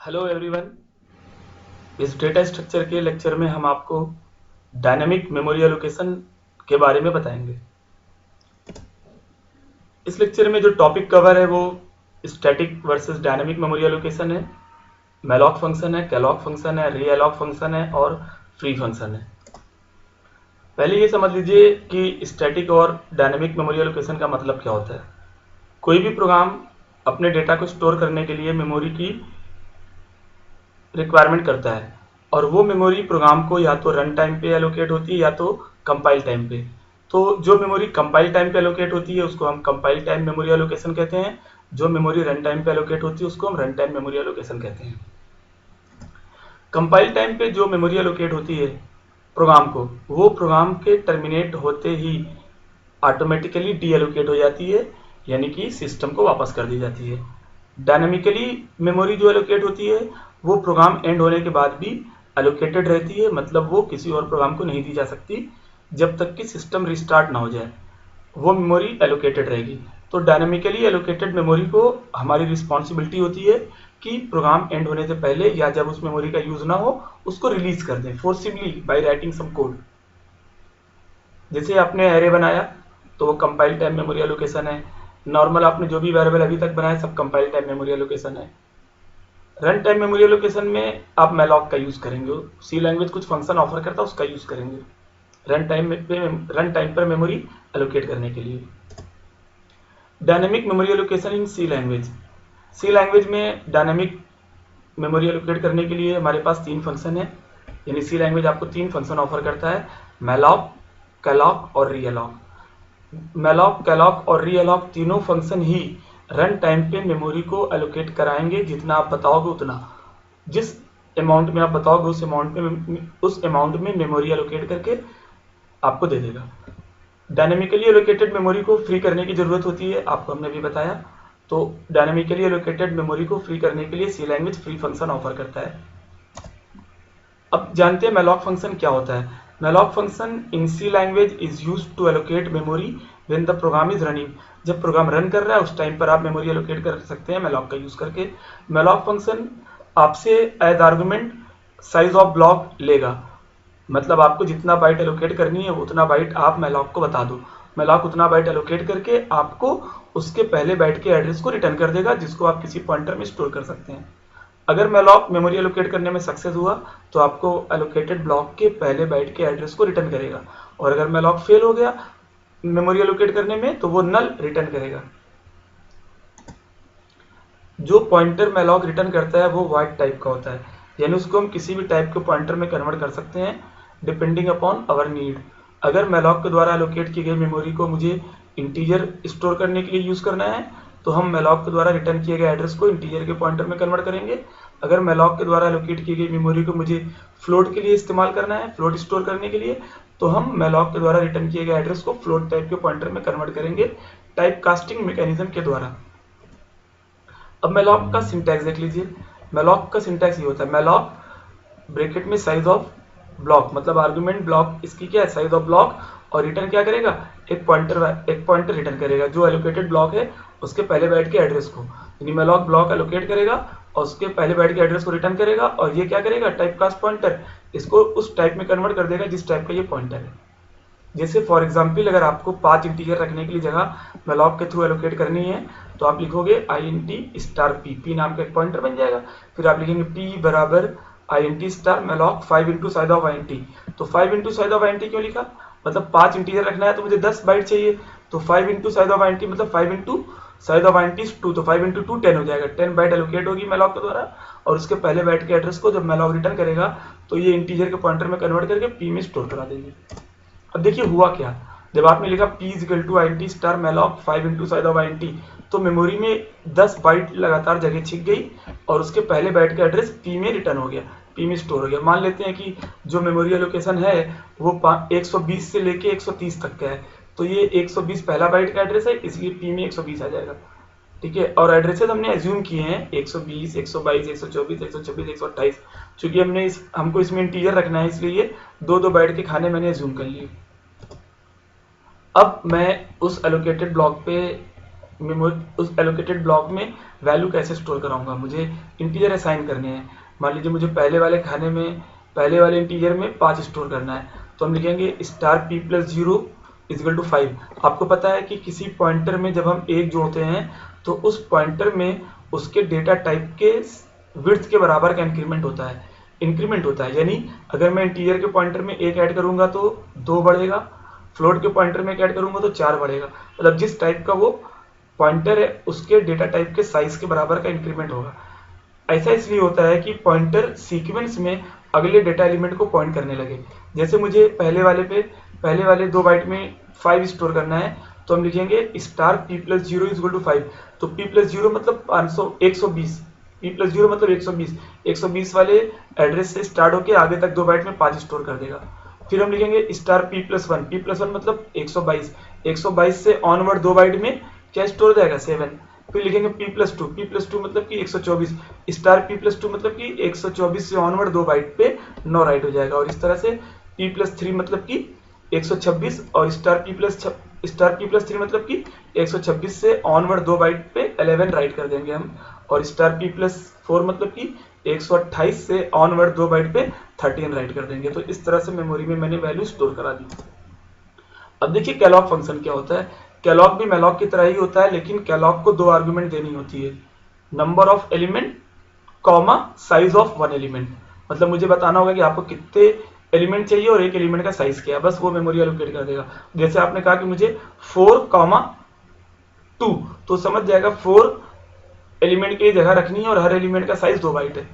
Hello everyone. इस data structure के lecture में हम आपको डायनामिक मेमोरी एलोकेशन के बारे में बताएंगे। इस लेक्चर में जो टॉपिक कवर है वो static versus dynamic memory allocation है, मैलॉक फंक्शन है, कैलॉक फंक्शन है, रीएलॉक फंक्शन है और फ्री फंक्शन है। पहले ये समझ लीजिए कि स्टैटिक और डायनामिक मेमोरी एलोकेशन का मतलब क्या होता है। कोई भी प्रोग्राम अपने डेटा को स्टोर करने के लिए मेमोरी की रिक्वायरमेंट करता है और वो मेमोरी प्रोग्राम को या तो रन टाइम पे एलोकेट होती है या तो कंपाइल टाइम पे। तो जो मेमोरी कंपाइल टाइम पे एलोकेट होती है उसको हम कंपाइल टाइम मेमोरी एलोकेशन कहते हैं। जो मेमोरी रन टाइम पे एलोकेट होती है उसको हम रन टाइम मेमोरी एलोकेशन कहते हैं। कंपाइल टाइम पे जो मेमोरी एलोकेट होती है प्रोग्राम को, वो प्रोग्राम के टर्मिनेट होते ही ऑटोमेटिकली डी एलोकेट हो जाती है, यानी कि सिस्टम को वापस कर दी जाती है। डायनामिकली मेमोरी जो एलोकेट होती है वो प्रोग्राम एंड होने के बाद भी एलोकेटेड रहती है, मतलब वो किसी और प्रोग्राम को नहीं दी जा सकती जब तक कि सिस्टम रिस्टार्ट ना हो जाए, वो मेमोरी एलोकेटेड रहेगी। तो डायनामिकली एलोकेटेड मेमोरी को हमारी रिस्पॉन्सिबिलिटी होती है कि प्रोग्राम एंड होने से पहले या जब उस मेमोरी का यूज ना हो उसको रिलीज कर दें forcibly by writing some code. जैसे आपने एरे बनाया तो वो कंपाइल टाइम मेमोरी एलोकेशन है। नॉर्मल आपने जो भी वेरिएबल अभी तक बनाया सब कंपाइल टाइम मेमोरी एलोकेशन है। रन टाइम मेमोरी एलोकेशन में आप मैलॉक का यूज करेंगे, सी लैंग्वेज कुछ फंक्शन ऑफर करता है उसका यूज करेंगे रन टाइम पर मेमोरी एलोकेट करने के लिए। Dynamic memory allocation in C language में डायनेमिक मेमोरी एलोकेट करने के लिए हमारे पास तीन फंक्शन है, यानी सी लैंग्वेज आपको तीन फंक्शन ऑफर करता है, मैलॉक, कैलॉक और रीअलॉक। मैलॉक, कैलॉक और रीअलॉक तीनों फंक्शन ही रन टाइम पे मेमोरी को एलोकेट कराएंगे, जितना आप बताओगे उतना। जिस अमाउंट में आप बताओगे उस अमाउंट में मेमोरी एलोकेट करके आपको दे देगा। डायनेमिकली एलोकेटेड मेमोरी को फ्री करने की जरूरत होती है, आपको हमने भी बताया। तो डायनेमिकली एलोकेटेड मेमोरी को फ्री करने के लिए सी लैंग्वेज फ्री फंक्शन ऑफर करता है। अब जानते हैं मैलॉक फंक्शन क्या होता है। Malloc function in C language is use to allocate memory when the program is running. जब प्रोग्राम रन कर रहा है उस टाइम पर आप मेमोरी एलोकेट कर सकते हैं मैलॉक का यूज करके। मैलॉक फंक्शन आपसे as argument size of block लेगा, मतलब आपको जितना बाइट एलोकेट करनी है उतना बाइट आप मैलॉक को बता दो। मैलॉक उतना बाइट एलोकेट करके आपको उसके पहले बाइट के एड्रेस को रिटर्न कर देगा, जिसको आप किसी पॉइंटर में स्टोर कर सकते हैं। अगर मैलॉक मेमोरी एलोकेट करने में सक्सेस हुआ तो आपको एलोकेटेड ब्लॉक के पहले बाइट के एड्रेस को रिटर्न करेगा, और अगर मैलॉक फेल हो गया मेमोरी एलोकेट करने में तो वो नल रिटर्न करेगा। जो पॉइंटर मैलॉक रिटर्न करता है वो वाइड टाइप का होता है, यानी उसको हम किसी भी टाइप के पॉइंटर में कन्वर्ट कर सकते हैं डिपेंडिंग अपॉन अवर नीड। अगर मैलॉक के द्वारा एलोकेट की गई मेमोरी को मुझे इंटीजर स्टोर करने के लिए यूज करना है तो हम मैलॉक के द्वारा रिटर्न किए गए एड्रेस को इंटीजर के पॉइंटर में कन्वर्ट करेंगे। अगर मैलॉक के द्वारा एलोकेट की गई मेमोरी को मुझे फ्लोट के लिए इस्तेमाल करना है, फ्लोट स्टोर करने के लिए, तो हम मैलॉक के द्वारा रिटर्न किए गए एड्रेस को फ्लोट टाइप के पॉइंटर में कन्वर्ट करेंगे टाइप कास्टिंग मैकेनिज्म के द्वारा। अब मैलॉक का सिंटैक्स देख लीजिए। मैलॉक का सिंटैक्स ये होता है, मैलॉक ब्रैकेट में साइज ऑफ ब्लॉक, मतलब आर्गुमेंट ब्लॉक इसकी क्या है, साइज ऑफ ब्लॉक, और रिटर्न क्या करेगा, एक पॉइंटर रिटर्न करेगा जो एलोकेटेड ब्लॉक है उसके पहले बाइट के एड्रेस को। यानी मैलॉक ब्लॉक एलोकेट करेगा और उसके पहले बाइट के एड्रेस को रिटर्न करेगा, और ये क्या करेगा, टाइप कास्ट पॉइंटर इसको उस टाइप में कन्वर्ट कर देगा जिस टाइप का ये पॉइंटर है। जैसे फॉर एग्जाम्पल अगर आपको 5 इंटीजर रखने के लिए जगह मैलॉक के थ्रू एलोकेट करनी है तो आप लिखोगे int स्टार p नाम का एक पॉइंटर बन जाएगा। फिर आप लिखेंगे p बराबर int star malloc 5 into size of int। तो 5 इंटू साइज ऑफ int क्यों लिखा, मतलब 5 इंटीजर रखना है तो मुझे 10 बाइट चाहिए, तो 5 इंटू साइज ऑफ int मतलब 5 into size of int is 2, तो 5 इंटू 2 10 हो जाएगा। 10 बाइट एलोकेट होगी मैलॉक के द्वारा, और उसके पहले बाइट के एड्रेस को जब मैलॉक रिटर्न करेगा तो ये इंटीजर के पॉइंटर में कन्वर्ट करके p में स्टोर करा देंगे। अब देखिए हुआ क्या, जब आपने लिखा p equal to int star malloc 5 into size of int, तो मेमोरी में 10 बाइट लगातार जगह छिप गई और उसके पहले बाइट का एड्रेस p में रिटर्न हो गया, p में स्टोर हो गया। मान लेते हैं कि जो मेमोरी एलोकेशन है वो 120 से लेके 130 तक का है, तो ये 120 पहला बाइट का एड्रेस है इसलिए p में 120 आ जाएगा। ठीक है, और एड्रेसेस हमने एज्यूम किए हैं 120, 122, 124, 126, 128, चूंकि हमको इसमें इंटीजर रखना है इसलिए दो बाइट के खाने मैंने एज्यूम कर लिए। अब मैं उस एलोकेटेड ब्लॉक पे मेमोरी उस एलोकेटेड ब्लॉक में वैल्यू कैसे स्टोर कराऊंगा। मुझे इंटीजर असाइन करने हैं। मान लीजिए मुझे पहले वाले इंटीजर में 5 स्टोर करना है, तो हम लिखेंगे star P plus 0 equal to 5। आपको पता है कि किसी पॉइंटर में जब हम एक जोड़ते हैं तो उस पॉइंटर में उसके डेटा टाइप के विड्थ के बराबर का इंक्रीमेंट होता है। यानी अगर मैं इंटीजर के पॉइंटर में एक ऐड करूंगा तो 2 बढ़ेगा, फ्लोट के पॉइंटर में एक ऐड करूंगा तो 4 बढ़ेगा। मतलब जिस टाइप का वो पॉइंटर है उसके डेटा टाइप के साइज के बराबर का इंक्रीमेंट होगा। ऐसा इसलिए होता है कि पॉइंटर सीक्वेंस में अगले डेटा एलिमेंट को पॉइंट करने लगे। जैसे मुझे पहले वाले 2 बाइट में 5 स्टोर करना है, तो हम लिखेंगे star P plus 0 is equal to 5। तो पी प्लस 0 मतलब 120, पी प्लस 0 मतलब 120 वाले एड्रेस से स्टार्ट होकर आगे तक 2 बाइट में 5 स्टोर कर देगा। फिर हम लिखेंगे स्टार पी प्लस 1 मतलब 122 से ऑनवर्ड 2 बाइट में क्या स्टोर जाएगा 7। फिर लिखेंगे पी प्लस टू मतलब कि 124, स्टार पी प्लस 2 मतलब कि 124 से ऑनवर्ड 2 बाइट पे 9 राइट हो जाएगा। और इस तरह से पी प्लस 3 मतलब कि 126 और स्टार पी प्लस 3 मतलब कि 126 से ऑनवर्ड 2 बाइट पे 11 राइट कर देंगे हम। और स्टार पी प्लस 4 मतलब कि 128 से ऑनवर्ड 2 बाइट पे 13 राइट कर देंगे। तो इस तरह से मेमोरी में मैंने वैल्यू स्टोर करा दी। अब देखिए कैलॉग फंक्शन क्या होता है। कैलॉग भी मैलॉग की तरह ही होता है, लेकिन कैलॉग को 2 आर्गुमेंट देनी होती है, number of element comma size of 1 element. मतलब मुझे बताना होगा कि आपको कितने एलिमेंट चाहिए और एक एलिमेंट का साइज क्या है, बस वो मेमोरी एलोकेट कर देगा। जैसे आपने कहा कि मुझे 4,2, तो समझ जाएगा 4 एलिमेंट की जगह रखनी है और हर एलिमेंट का साइज 2 बाइट है।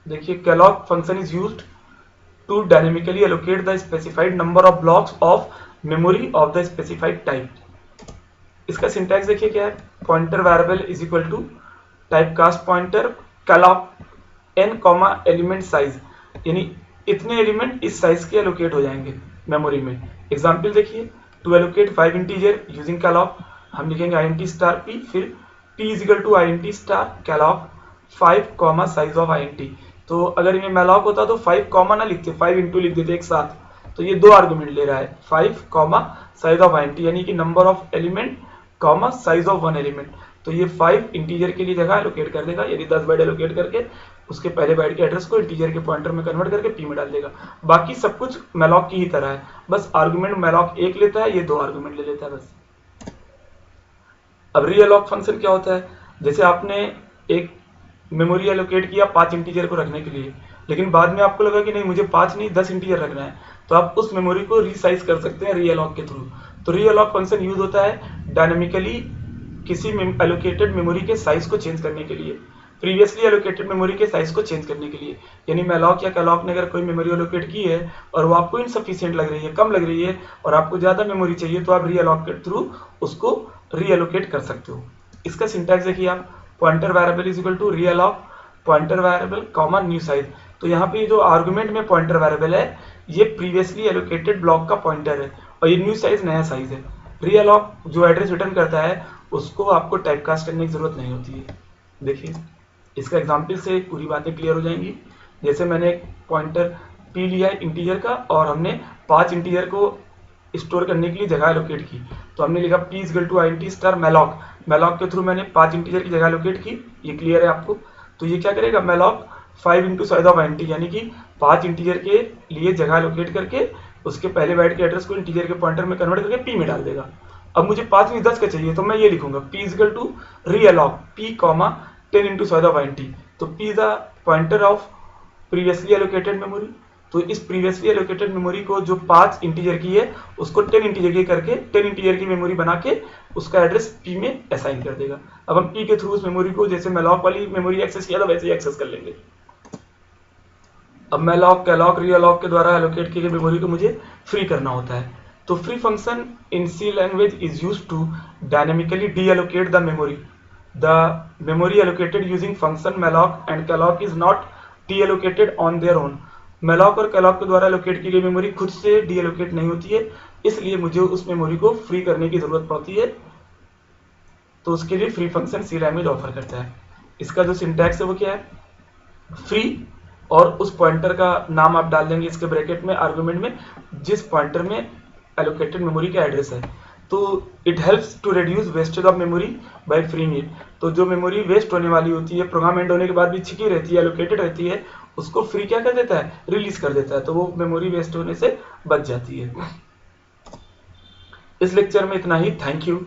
देखिए Kellogg function is used to dynamically allocate the specified number of blocks of memory of the specified type। इसका सिंटैक्स देखिए क्या है। Pointer variable is equal to type cast pointer calloc n comma element size, यानी इतने element इस size के allocate हो जाएंगे मेमोरी में। एग्जांपल देखिए, to allocate 5 integer using calloc हम लिखेंगे int स्टार p, फिर p is equal to int star calloc 5 comma size of int। तो अगर ये मैलॉग होता तो 5 कॉमा ना लिखते, 5 इंटू लिख देते एक साथ। तो ये 2 आर्गुमेंट ले रहा है, 5 कॉमा साइज ऑफ int, यानी कि number of element comma size of 1 element. तो ये 5 इंटीजर के लिए जगह एलोकेट कर देगा, यानी 10 बाइट एलोकेट करके उसके पहले बाइट के एड्रेस को इंटीजर के पॉइंटर में कन्वर्ट करके p में डाल देगा। बाकी सब कुछ मैलॉग की ही तरह है, बस आर्गुमेंट मैलॉग 1 लेता है, ये 2 आर्गुमेंट ले लेता है बस। अब रीअलॉक फंक्शन क्या होता है। जैसे आपने एक मेमोरी एलोकेट किया 5 इंटीजर को रखने के लिए, लेकिन बाद में आपको लगा कि नहीं मुझे 5 नहीं 10 इंटीजर रखना है, तो आप उस मेमोरी को रीसाइज कर सकते हैं रीअलॉक के थ्रू। तो रीअलॉक फंक्शन यूज होता है डायनामिकली किसी एलोकेटेड मेमोरी के साइज को चेंज करने के लिए, प्रीवियसली एलोकेटेड मेमोरी के साइज को चेंज करने के लिए। यानी मैलॉक या कैलॉक ने अगर कोई मेमोरी एलोकेट की है और वो आपको इनसफिशिएंट लग रही है, कम लग रही है और आपको ज्यादा मेमोरी चाहिए, तो आप रीअलॉक के थ्रू उसको रीएलोकेट कर सकते हो। इसका सिंटैक्स देखिए आप, pointer variable is equal to realloc pointer variable comma new size. तो यहाँ पे जो आर्गुमेंट में पॉइंटर वेरिएबल है ये प्रीवियसली एलोकेटेड ब्लॉक का पॉइंटर है और ये न्यू साइज नया साइज है। रीअलॉक जो एड्रेस रिटर्न करता है उसको आपको टाइपकास्ट करने की जरूरत नहीं होती है। देखिए इसका एग्जाम्पल से पूरी बातें क्लियर हो जाएंगी। जैसे मैंने एक पॉइंटर p लिया है इंटीजर का और हमने 5 इंटीजर को स्टोर करने के लिए जगह एलोकेट की, तो हमने लिखा p equal to int star malloc. Malloc के थ्रू मैंने 5 इंटीजर की जगह एलोकेट की, ये क्लियर है आपको। तो ये क्या करेगा, malloc 5 into size of int, यानी कि 5 इंटीजर के लिए जगह एलोकेट करके उसके पहले बाइट के एड्रेस को इंटीजर के पॉइंटर में कन्वर्ट करके p में डाल देगा। अब मुझे 5 नहीं 10 का चाहिए, तो मैं ये लिखूंगा p equal to realloc p comma 10 into size of int। तो p is the pointer of previously allocated memory. तो इस प्रीवियसली एलोकेटेड मेमोरी को जो 5 इंटीजर की है उसको 10 इंटीजर की करके 10 इंटीजर की मेमोरी बना के उसका एड्रेस p में असाइन कर देगा। अब हम p के थ्रू उस मेमोरी को जैसे मैलॉक वाली मेमोरी एक्सेस किया था वैसे ही एक्सेस कर लेंगे। अब मैलॉक कैलॉक रीअलॉक के द्वारा एलोकेट की गई मेमोरी को मुझे फ्री करना होता है। तो free function in C language is used to dynamically deallocate the memory. The memory allocated using function malloc and calloc is not deallocated on their own. Malloc और कैलॉक के द्वारा एलोकेट की गई मेमोरी खुद से डीएलोकेट नहीं होती है, इसलिए मुझे उस मेमोरी को फ्री करने की जरूरत पड़ती है। तो उसके लिए फ्री फंक्शन सी लैंग्वेज ऑफर करता है। इसका जो सिंटैक्स है वो क्या है, फ्री और उस पॉइंटर का नाम आप डाल देंगे इसके ब्रैकेट में आर्गुमेंट में जिस पॉइंटर में एलोकेटेड मेमोरी का एड्रेस है। तो it helps to reduce wastage of memory by freeing it. तो जो मेमोरी वेस्ट होने वाली होती है, प्रोग्राम एंड होने के बाद भी छिपी रहती है, एलोकेटेड रहती है, उसको फ्री क्या कर देता है, रिलीज कर देता है, तो वो मेमोरी वेस्ट होने से बच जाती है। इस लेक्चर में इतना ही। Thank you.